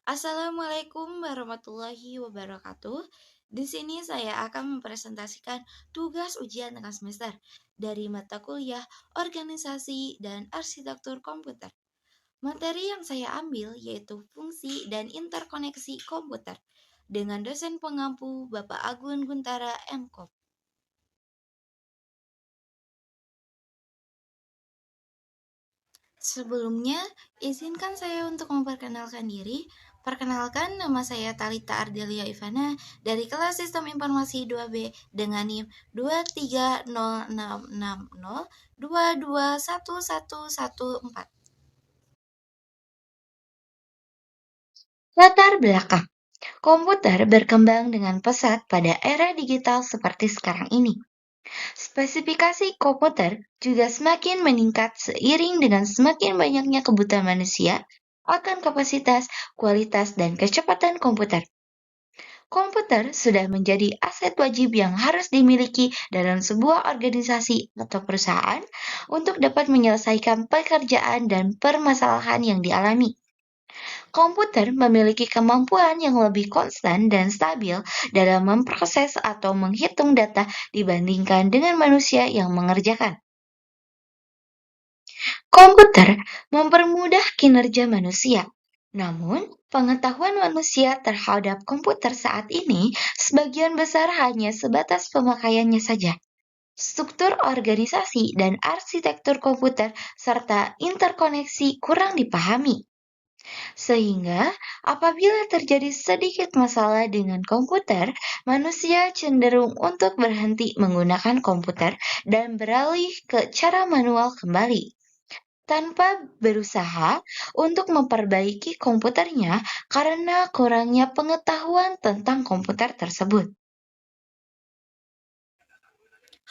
Assalamualaikum warahmatullahi wabarakatuh. Di sini saya akan mempresentasikan tugas ujian tengah semester dari mata kuliah Organisasi dan Arsitektur Komputer. Materi yang saya ambil yaitu fungsi dan interkoneksi komputer dengan dosen pengampu Bapak Agun Guntara MKOP. Sebelumnya, izinkan saya untuk memperkenalkan diri. Perkenalkan, nama saya Talita Ardelia Ivana dari kelas Sistem Informasi 2B dengan NIM 2306602211114. Latar belakang. Komputer berkembang dengan pesat pada era digital seperti sekarang ini. Spesifikasi komputer juga semakin meningkat seiring dengan semakin banyaknya kebutuhan manusia akan kapasitas, kualitas, dan kecepatan komputer. Komputer sudah menjadi aset wajib yang harus dimiliki dalam sebuah organisasi atau perusahaan untuk dapat menyelesaikan pekerjaan dan permasalahan yang dialami. Komputer memiliki kemampuan yang lebih konstan dan stabil dalam memproses atau menghitung data dibandingkan dengan manusia yang mengerjakan. Komputer mempermudah kinerja manusia. Namun, pengetahuan manusia terhadap komputer saat ini sebagian besar hanya sebatas pemakaiannya saja. Struktur organisasi dan arsitektur komputer serta interkoneksi kurang dipahami. Sehingga, apabila terjadi sedikit masalah dengan komputer, manusia cenderung untuk berhenti menggunakan komputer dan beralih ke cara manual kembali, tanpa berusaha untuk memperbaiki komputernya karena kurangnya pengetahuan tentang komputer tersebut.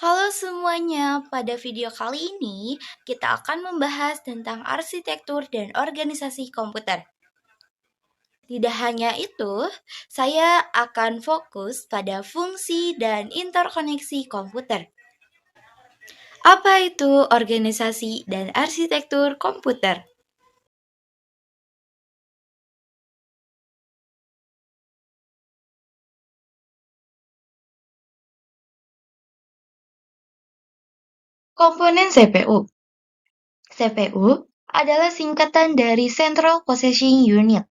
Halo semuanya, pada video kali ini kita akan membahas tentang arsitektur dan organisasi komputer. Tidak hanya itu, saya akan fokus pada fungsi dan interkoneksi komputer. Apa itu organisasi dan arsitektur komputer? Komponen CPU. CPU adalah singkatan dari Central Processing Unit.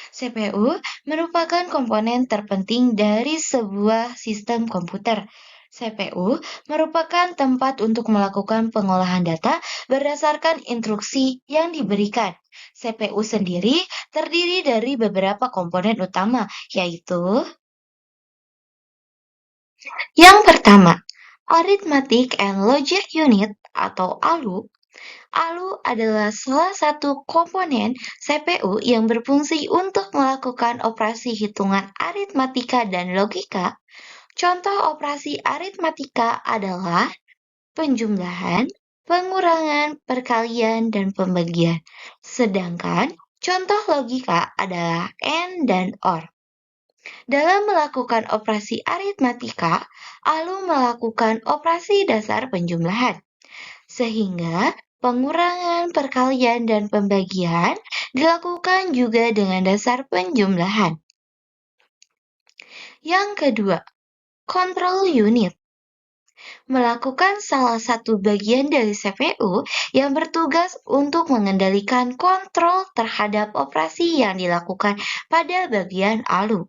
CPU merupakan komponen terpenting dari sebuah sistem komputer. CPU merupakan tempat untuk melakukan pengolahan data berdasarkan instruksi yang diberikan. CPU sendiri terdiri dari beberapa komponen utama, yaitu yang pertama, Arithmetic and Logic Unit atau ALU. ALU adalah salah satu komponen CPU yang berfungsi untuk melakukan operasi hitungan aritmatika dan logika. Contoh operasi aritmatika adalah penjumlahan, pengurangan, perkalian, dan pembagian. Sedangkan contoh logika adalah AND dan OR. Dalam melakukan operasi aritmatika, ALU melakukan operasi dasar penjumlahan. Sehingga pengurangan, perkalian, dan pembagian dilakukan juga dengan dasar penjumlahan. Yang kedua, control unit. Melakukan salah satu bagian dari CPU yang bertugas untuk mengendalikan kontrol terhadap operasi yang dilakukan pada bagian ALU.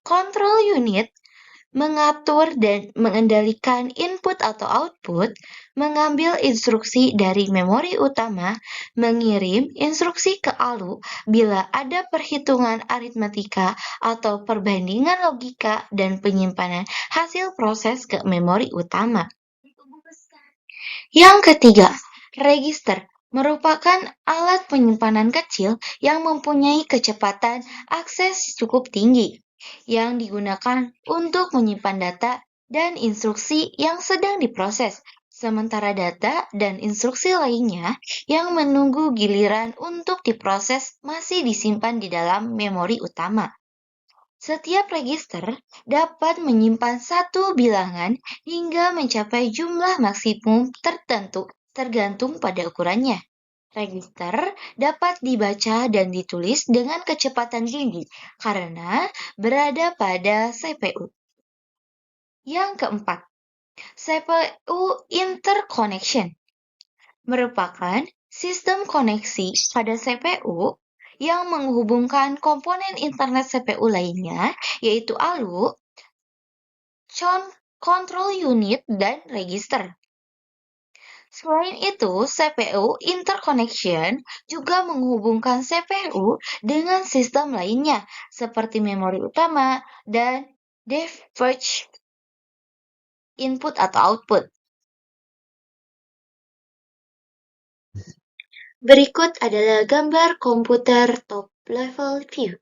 Control unit mengatur dan mengendalikan input atau output, mengambil instruksi dari memori utama, mengirim instruksi ke ALU bila ada perhitungan aritmatika atau perbandingan logika dan penyimpanan hasil proses ke memori utama. Yang ketiga, register merupakan alat penyimpanan kecil yang mempunyai kecepatan akses cukup tinggi yang digunakan untuk menyimpan data dan instruksi yang sedang diproses, sementara data dan instruksi lainnya yang menunggu giliran untuk diproses masih disimpan di dalam memori utama. Setiap register dapat menyimpan satu bilangan hingga mencapai jumlah maksimum tertentu tergantung pada ukurannya. Register dapat dibaca dan ditulis dengan kecepatan tinggi karena berada pada CPU. Yang keempat, CPU interconnection merupakan sistem koneksi pada CPU yang menghubungkan komponen internet CPU lainnya, yaitu ALU, control unit, dan register. Selain itu, CPU interconnection juga menghubungkan CPU dengan sistem lainnya, seperti memori utama dan device input atau output. Berikut adalah gambar komputer top level view.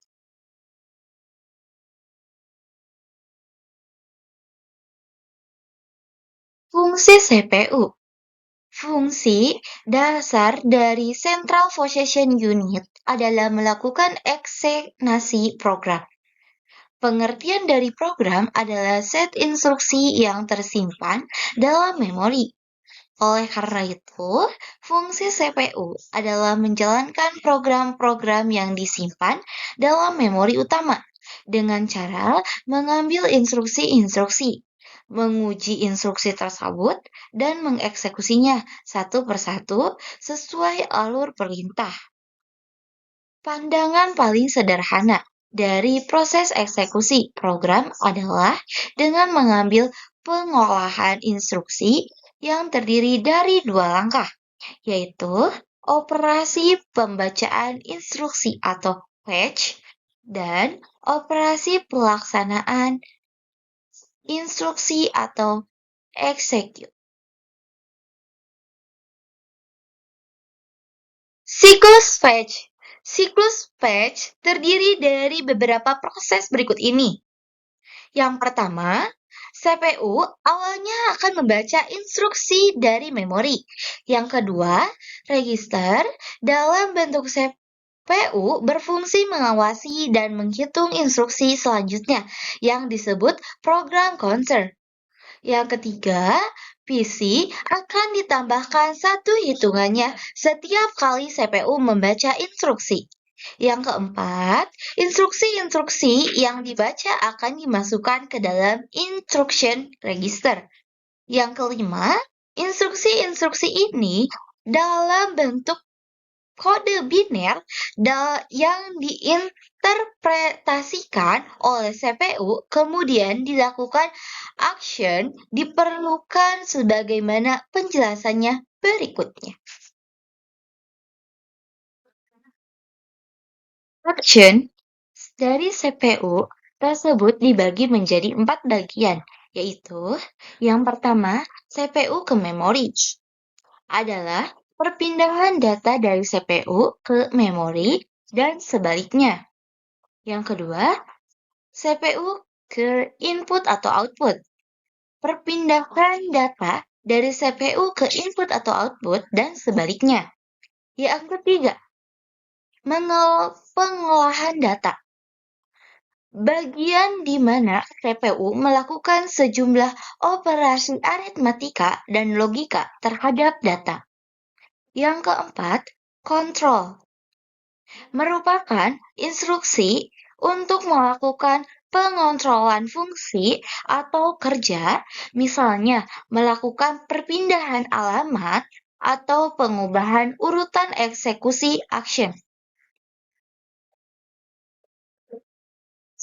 Fungsi CPU. Fungsi dasar dari Central Processing Unit adalah melakukan eksekutasi program. Pengertian dari program adalah set instruksi yang tersimpan dalam memori. Oleh karena itu, fungsi CPU adalah menjalankan program-program yang disimpan dalam memori utama dengan cara mengambil instruksi-instruksi, menguji instruksi tersebut, dan mengeksekusinya satu persatu sesuai alur perintah. Pandangan paling sederhana dari proses eksekusi program adalah dengan mengambil pengolahan instruksi yang terdiri dari dua langkah, yaitu operasi pembacaan instruksi atau fetch dan operasi pelaksanaan instruksi atau execute. Siklus fetch. Siklus fetch terdiri dari beberapa proses berikut ini. Yang pertama, CPU awalnya akan membaca instruksi dari memori. Yang kedua, register dalam bentuk CPU berfungsi mengawasi dan menghitung instruksi selanjutnya yang disebut program counter. Yang ketiga, PC akan ditambahkan satu hitungannya setiap kali CPU membaca instruksi. Yang keempat, instruksi-instruksi yang dibaca akan dimasukkan ke dalam instruction register. Yang kelima, instruksi-instruksi ini dalam bentuk kode biner yang diinterpretasikan oleh CPU kemudian dilakukan action diperlukan sebagaimana penjelasannya berikutnya. Action dari CPU tersebut dibagi menjadi 4 bagian, yaitu yang pertama, CPU ke memori adalah perpindahan data dari CPU ke memori dan sebaliknya. Yang kedua, CPU ke input atau output. Perpindahan data dari CPU ke input atau output dan sebaliknya. Yang ketiga, pengolahan data. Bagian di mana CPU melakukan sejumlah operasi aritmatika dan logika terhadap data. Yang keempat, kontrol. Merupakan instruksi untuk melakukan pengontrolan fungsi atau kerja, misalnya melakukan perpindahan alamat atau pengubahan urutan eksekusi action.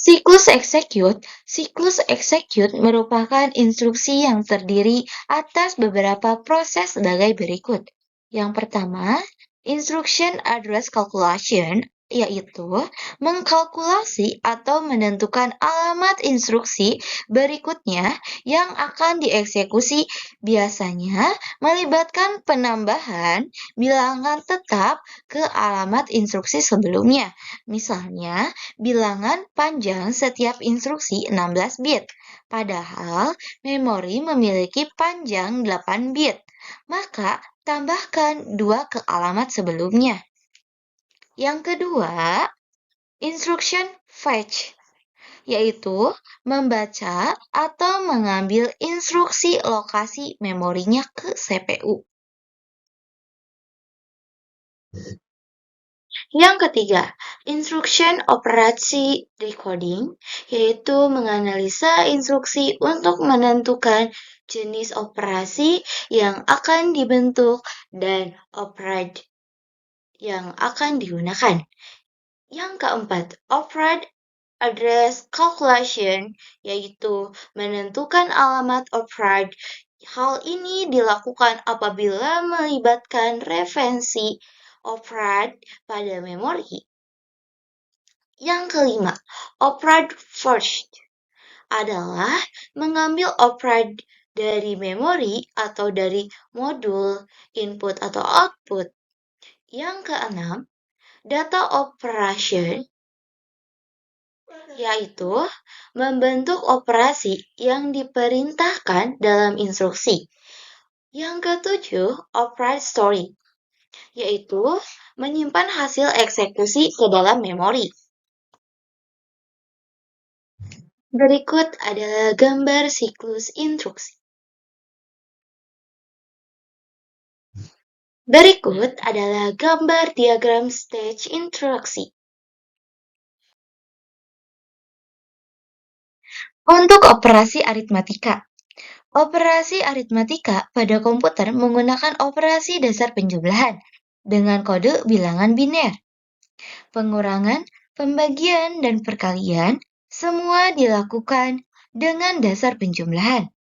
Siklus execute merupakan instruksi yang terdiri atas beberapa proses sebagai berikut. Yang pertama, instruction address calculation, yaitu mengkalkulasi atau menentukan alamat instruksi berikutnya yang akan dieksekusi, biasanya melibatkan penambahan bilangan tetap ke alamat instruksi sebelumnya. Misalnya, bilangan panjang setiap instruksi 16 bit, padahal memori memiliki panjang 8 bit. Maka, tambahkan 2 ke alamat sebelumnya. Yang kedua, instruction fetch, yaitu membaca atau mengambil instruksi lokasi memorinya ke CPU. Yang ketiga, instruction operasi decoding, yaitu menganalisa instruksi untuk menentukan jenis operasi yang akan dibentuk dan operand yang akan digunakan. Yang keempat, operand address calculation, yaitu menentukan alamat operand. Hal ini dilakukan apabila melibatkan referensi operand pada memori. Yang kelima, operand first adalah mengambil operand dari memori atau dari modul input atau output. Yang keenam, data operation, yaitu membentuk operasi yang diperintahkan dalam instruksi. Yang ketujuh, operand story, yaitu menyimpan hasil eksekusi ke dalam memori. Berikut adalah gambar siklus instruksi. Berikut adalah gambar diagram stage instruksi. Untuk operasi aritmatika. Operasi aritmatika pada komputer menggunakan operasi dasar penjumlahan dengan kode bilangan biner. Pengurangan, pembagian, dan perkalian semua dilakukan dengan dasar penjumlahan.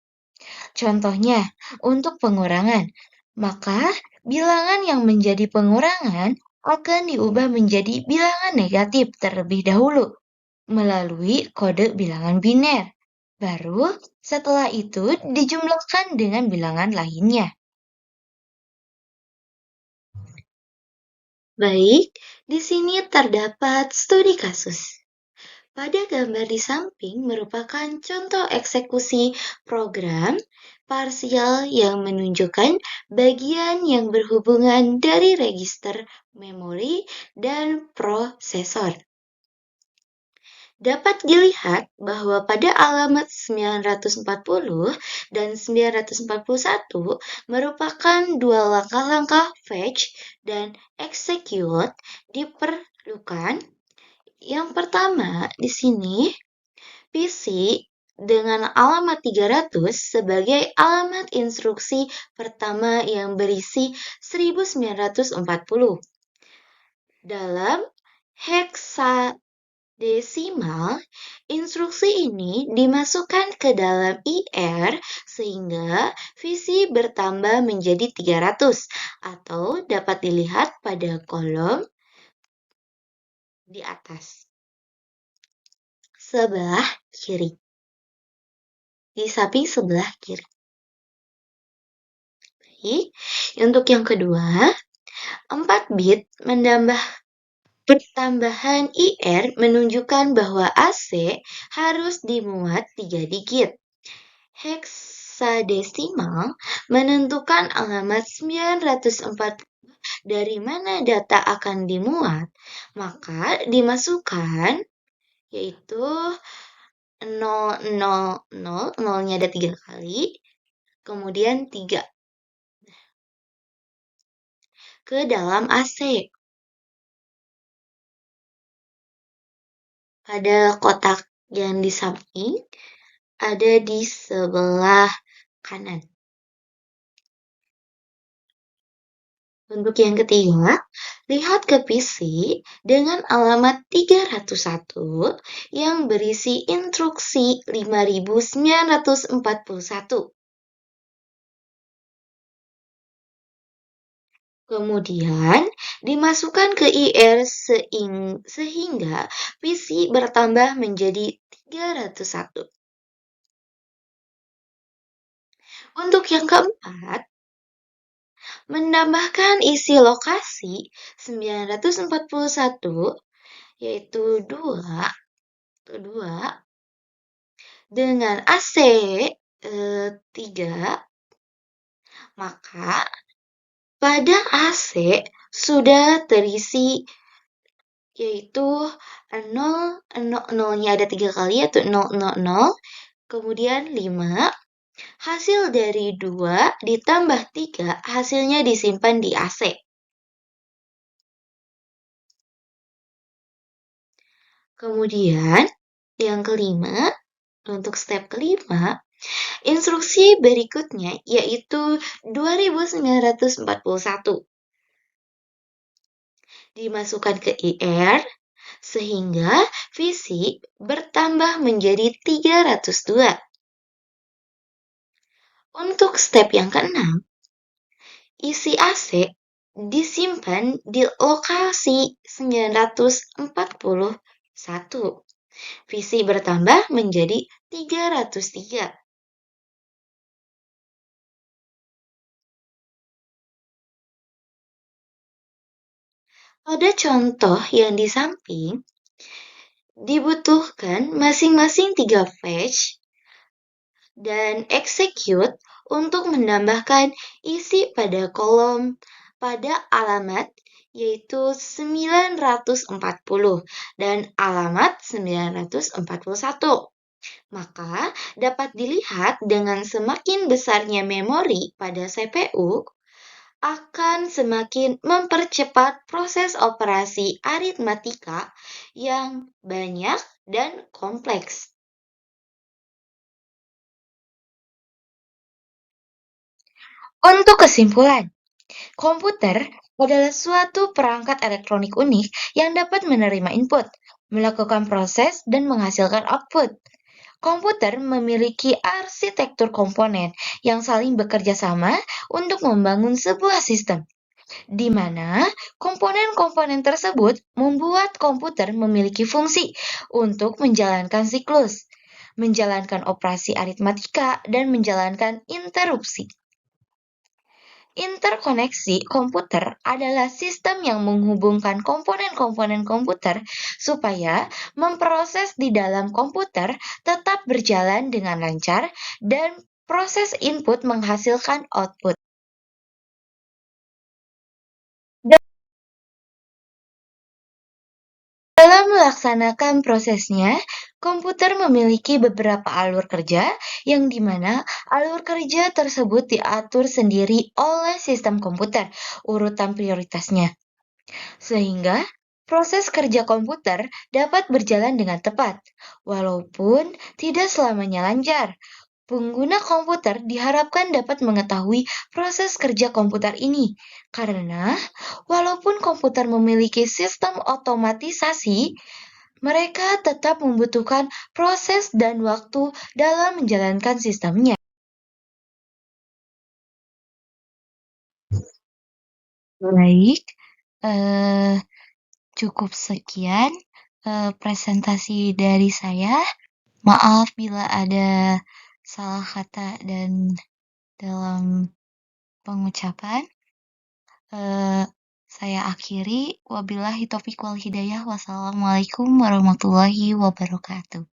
Contohnya, untuk pengurangan, maka bilangan yang menjadi pengurangan akan diubah menjadi bilangan negatif terlebih dahulu melalui kode bilangan biner. Baru setelah itu dijumlahkan dengan bilangan lainnya. Baik, di sini terdapat studi kasus. Pada gambar di samping merupakan contoh eksekusi program parsial yang menunjukkan bagian yang berhubungan dari register memori dan prosesor. Dapat dilihat bahwa pada alamat 940 dan 941 merupakan dua langkah-langkah fetch dan execute diperlukan. Yang pertama di sini PC dengan alamat 300 sebagai alamat instruksi pertama yang berisi 1940. Dalam heksadesimal, instruksi ini dimasukkan ke dalam IR sehingga visi bertambah menjadi 300 atau dapat dilihat pada kolom di atas sebelah kiri. Di samping sebelah kiri. Baik, untuk yang kedua, 4 bit pertambahan IR menunjukkan bahwa AC harus dimuat 3 digit. Heksadesimal menentukan alamat 940 dari mana data akan dimuat, maka dimasukkan yaitu 000, nolnya ada 3 kali, kemudian 3 ke dalam AC. Pada kotak yang di samping ada di sebelah kanan. Untuk yang ketiga, lihat ke PC dengan alamat 301 yang berisi instruksi 5941. Kemudian dimasukkan ke IR sehingga PC bertambah menjadi 301. Untuk yang keempat, menambahkan isi lokasi 941 yaitu 2 dengan AC 3, maka pada AC sudah terisi yaitu 0, nya ada 3 kali yaitu 000, kemudian 5. Hasil dari 2 ditambah 3 hasilnya disimpan di AC. Kemudian, yang kelima, untuk step kelima, instruksi berikutnya yaitu 2941. Dimasukkan ke IR sehingga visi bertambah menjadi 302. Untuk step yang keenam, isi AC disimpan di lokasi 941. Visi bertambah menjadi 303. Pada contoh yang di samping, dibutuhkan masing-masing 3 fetch dan execute untuk menambahkan isi pada kolom pada alamat yaitu 940 dan alamat 941. Maka dapat dilihat dengan semakin besarnya memori pada CPU akan semakin mempercepat proses operasi aritmatika yang banyak dan kompleks. Untuk kesimpulan, komputer adalah suatu perangkat elektronik unik yang dapat menerima input, melakukan proses, dan menghasilkan output. Komputer memiliki arsitektur komponen yang saling bekerja sama untuk membangun sebuah sistem, di mana komponen-komponen tersebut membuat komputer memiliki fungsi untuk menjalankan siklus, menjalankan operasi aritmatika, dan menjalankan interupsi. Interkoneksi komputer adalah sistem yang menghubungkan komponen-komponen komputer supaya memproses di dalam komputer tetap berjalan dengan lancar dan proses input menghasilkan output. Dalam melaksanakan prosesnya, komputer memiliki beberapa alur kerja yang dimana alur kerja tersebut diatur sendiri oleh sistem komputer, urutan prioritasnya. Sehingga proses kerja komputer dapat berjalan dengan tepat, walaupun tidak selamanya lancar. Pengguna komputer diharapkan dapat mengetahui proses kerja komputer ini, karena walaupun komputer memiliki sistem otomatisasi, mereka tetap membutuhkan proses dan waktu dalam menjalankan sistemnya. Baik, eh, cukup sekian presentasi dari saya. Maaf bila ada salah kata dan dalam pengucapan. Eh, saya akhiri. Wabillahi taufiq wal hidayah. Wassalamualaikum warahmatullahi wabarakatuh.